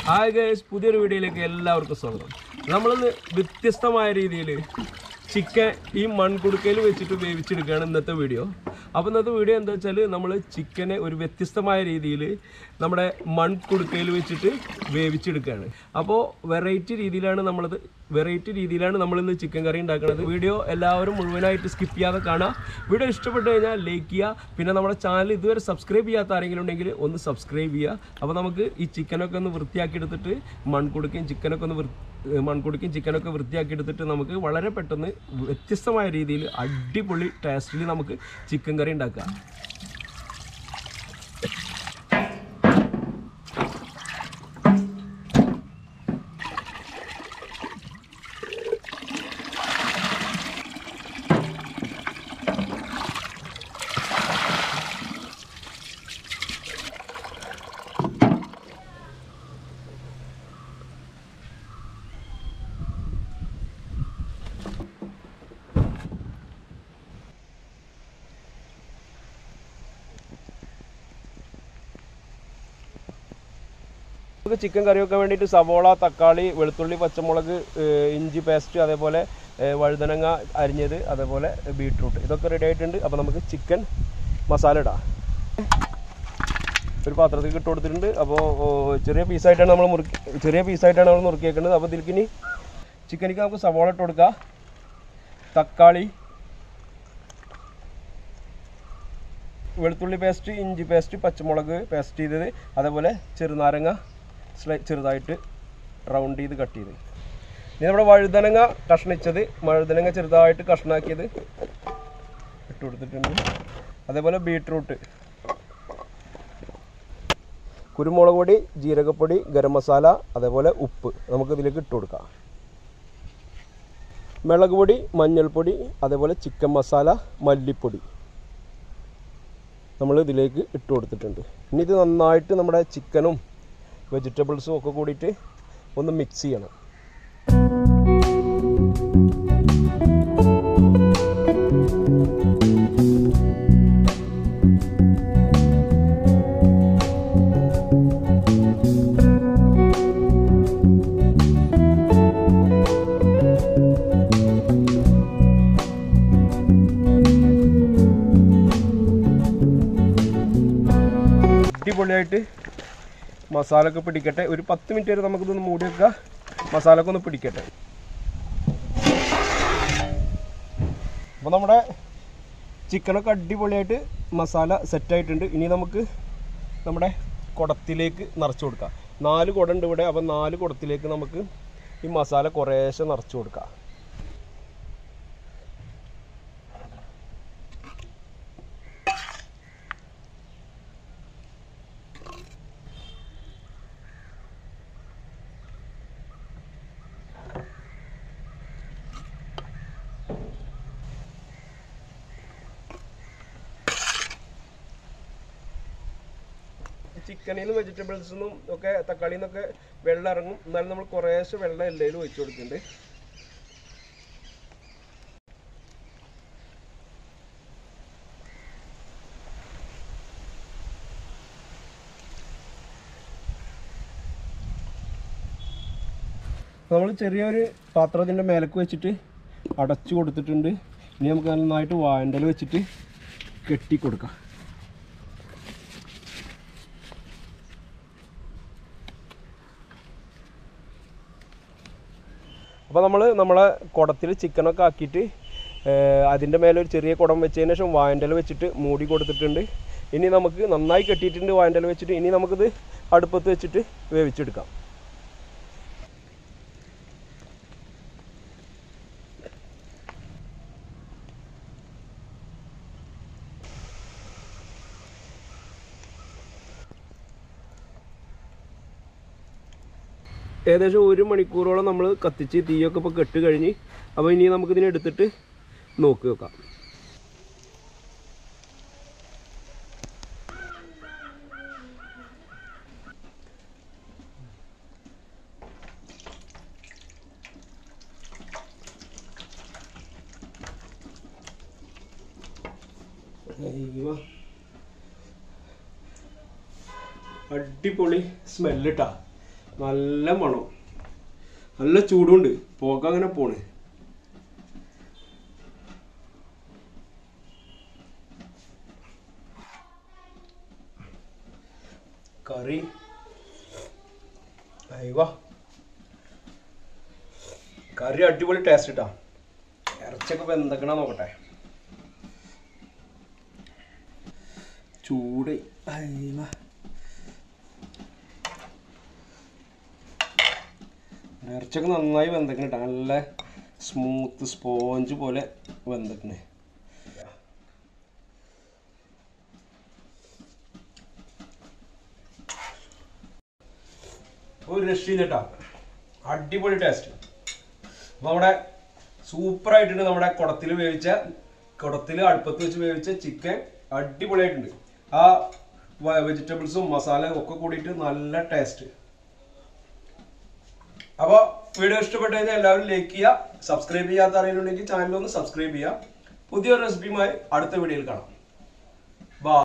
Hi guys, പുതിയൊരു വീഡിയോയിലേക്ക് എല്ലാവർക്കും സ്വാഗതം. നമ്മളിന്ന് വ്യത്യസ്തമായ രീതിയിൽ ചിക്കൻ ഈ മൺകുടുക്കയിൽ വെച്ചിട്ട് വേവിച്ചെടുക്കുകയാണ് ഇന്നത്തെ വീഡിയോ. അപ്പോൾ ഇന്നത്തെ വീഡിയോ എന്താ വെച്ചാൽ നമ്മൾ ചിക്കനെ ഒരു വ്യത്യസ്തമായ രീതിയിൽ നമ്മുടെ മൺകുടുക്കയിൽ വെച്ചിട്ട് വേവിച്ചെടുക്കുകയാണ്. അപ്പോൾ വെറൈറ്റി രീതിയിലാണ് നമ്മളിന്ന് ചിക്കൻ കറി ഉണ്ടാക്കുന്നത്. വീഡിയോ എല്ലാവരും മുഴുവനായിട്ട് സ്കിപ്പ് ചെയ്യാതെ കാണാം. വീഡിയോ ഇഷ്ടപ്പെട്ട് കഴിഞ്ഞാൽ ലൈക്ക് ചെയ്യുക. പിന്നെ നമ്മുടെ ചാനൽ ഇതുവരെ സബ്സ്ക്രൈബ് ചെയ്യാത്ത ആരെങ്കിലും ഉണ്ടെങ്കിൽ ഒന്ന് സബ്സ്ക്രൈബ് ചെയ്യുക. അപ്പോൾ നമുക്ക് ഈ ചിക്കനൊക്കെ ഒന്ന് വൃത്തിയാക്കി എടുത്തിട്ട് മൺകുടുക്കയും ചിക്കനൊക്കെ വൃത്തിയാക്കി എടുത്തിട്ട് നമുക്ക് വളരെ പെട്ടെന്ന് വ്യത്യസ്തമായ രീതിയിൽ അടിപൊളി ടേസ്റ്റിൽ നമുക്ക് ചിക്കൻ കറി ഉണ്ടാക്കാം. നമുക്ക് ചിക്കൻ കറി വെക്കാൻ വേണ്ടിയിട്ട് സവോള, തക്കാളി, വെളുത്തുള്ളി, പച്ചമുളക്, ഇഞ്ചി പേസ്റ്റ്, അതേപോലെ വഴുതനങ്ങ അരിഞ്ഞത്, അതേപോലെ ബീട്രൂട്ട്, ഇതൊക്കെ റെഡി ആയിട്ടുണ്ട്. അപ്പോൾ നമുക്ക് ചിക്കൻ മസാല ഇടാം. ഒരു പാത്രത്തിൽ ഇട്ട് കൊടുത്തിട്ടുണ്ട്. അപ്പോൾ ചെറിയ പീസായിട്ടാണ് നമ്മൾ നുറുക്കിയേക്കുന്നത്. അപ്പോൾ ഇതിലേക്ക് ചിക്കനിക്ക് നമുക്ക് സവോള ഇട്ട് കൊടുക്കാം, തക്കാളി, വെളുത്തുള്ളി പേസ്റ്റ്, ഇഞ്ചി പേസ്റ്റ്, പച്ചമുളക് പേസ്റ്റ് ചെയ്തത്, അതേപോലെ ചെറുനാരങ്ങ ചെറുതായിട്ട് റൗണ്ട് ചെയ്ത് കട്ട് ചെയ്ത്. ഇനി നമ്മുടെ വഴുതനങ്ങ ചെറുതായിട്ട് കഷ്ണാക്കിയത് ഇട്ട് കൊടുത്തിട്ടുണ്ട്. അതേപോലെ ബീട്രൂട്ട്, കുരുമുളക് പൊടി, ജീരകപ്പൊടി, ഗരം മസാല, അതേപോലെ ഉപ്പ് നമുക്ക് ഇതിലേക്ക് ഇട്ട് കൊടുക്കാം. മുളക് പൊടി, മഞ്ഞൾപ്പൊടി, അതേപോലെ ചിക്കൻ മസാല, മല്ലിപ്പൊടി നമ്മൾ ഇതിലേക്ക് ഇട്ട് കൊടുത്തിട്ടുണ്ട്. ഇനി ഇത് നന്നായിട്ട് നമ്മുടെ ചിക്കനും വെജിറ്റബിൾസും ഒക്കെ കൂടിയിട്ട് ഒന്ന് മിക്സ് ചെയ്യണം. അടിപൊളിയായിട്ട് മസാലയൊക്കെ പിടിക്കട്ടെ. ഒരു 10 മിനിറ്റ് വരെ നമുക്കിതൊന്ന് മൂടി വെക്കുക, മസാലയൊക്കെ ഒന്ന് പിടിക്കട്ടെ. അപ്പോൾ നമ്മുടെ ചിക്കനൊക്കെ അടിപൊളിയായിട്ട് മസാല സെറ്റായിട്ടുണ്ട്. ഇനി നമുക്ക് നമ്മുടെ കുടത്തിലേക്ക് നിറച്ച് കൊടുക്കാം. 4 കുടം ഉണ്ട് ഇവിടെ. അപ്പോൾ 4 കുടത്തിലേക്ക് നമുക്ക് ഈ മസാല കുറേശ്ശെ നിറച്ച് കൊടുക്കാം. ചിക്കനിൽ നിന്നും വെജിറ്റബിൾസിൽ നിന്നും ഒക്കെ തക്കാളിയിൽ നിന്നൊക്കെ വെള്ളം ഇറങ്ങും. എന്നാലും നമ്മൾ കുറേശ്ശെ വെള്ളം എല്ലാവരും ഒഴിച്ചു കൊടുക്കുന്നുണ്ട്. നമ്മൾ ചെറിയൊരു പാത്രത്തിൻ്റെ മേലേക്ക് വെച്ചിട്ട് അടച്ചു കൊടുത്തിട്ടുണ്ട്. ഇനി നമുക്ക് നന്നായിട്ട് വാഴൻ്റെ വെച്ചിട്ട് കെട്ടി കൊടുക്കാം. അപ്പോൾ നമ്മളെ കുടത്തിൽ ചിക്കനൊക്കെ ആക്കിയിട്ട് അതിൻ്റെ മേലെ ഒരു ചെറിയ കുടം വെച്ചതിന് ശേഷം വാഴൻ്റെ വെച്ചിട്ട് മൂടി കൊടുത്തിട്ടുണ്ട്. ഇനി നമുക്ക് നന്നായി കെട്ടിയിട്ടുണ്ട് വാഴൻ്റെ വെച്ചിട്ട്. ഇനി നമുക്കിത് അടുപ്പത്ത് വെച്ചിട്ട് വേവിച്ചെടുക്കാം. ഏകദേശം 1 മണിക്കൂറോളം നമ്മൾ കത്തിച്ച് തീയൊക്കെ ഇപ്പോൾ കെട്ട് കഴിഞ്ഞ്. അപ്പോൾ ഇനി നമുക്കിതിനെ എടുത്തിട്ട് നോക്കി വെക്കാം. അടിപൊളി സ്മെല്ല് ട്ടാ. നല്ല മണം, നല്ല ചൂടുണ്ട്, പുക അങ്ങനെ പോണ്. കറി അയ്യോ, കറി അടിപൊളി ടേസ്റ്റ് ഇട്ടാ. ഇറച്ചിയൊക്കെ ഇപ്പൊ എന്തൊക്കെയാ നോക്കട്ടെ. ചൂട് അയ്യോ, ഇറച്ചിയൊക്കെ നന്നായി വെന്തക്കണ കേട്ടോ. നല്ല സ്മൂത്ത് സ്പോഞ്ച് പോലെ വെന്തക്കണേ. ഒരു രക്ഷയില്ല കേട്ടോ, അടിപൊളി ടേസ്റ്റ്. അപ്പോൾ നമ്മുടെ സൂപ്പറായിട്ടുണ്ട്. നമ്മുടെ കുടത്തിൽ അടുപ്പത്ത് വെച്ച് വേവിച്ച ചിക്കൻ അടിപൊളിയായിട്ടുണ്ട്. ആ വെജിറ്റബിൾസും മസാലയും ഒക്കെ കൂടിയിട്ട് നല്ല ടേസ്റ്റ്. അപ്പോൾ വീഡിയോ ഇഷ്ടപ്പെട്ടു കഴിഞ്ഞാൽ എല്ലാവരും ലൈക്ക് ചെയ്യുക. സബ്സ്ക്രൈബ് ചെയ്യാത്ത അറിയുന്നുണ്ടെങ്കിൽ ചാനലൊന്ന് സബ്സ്ക്രൈബ് ചെയ്യുക. പുതിയൊരു റെസിപ്പിയുമായി അടുത്ത വീഡിയോയിൽ കാണാം.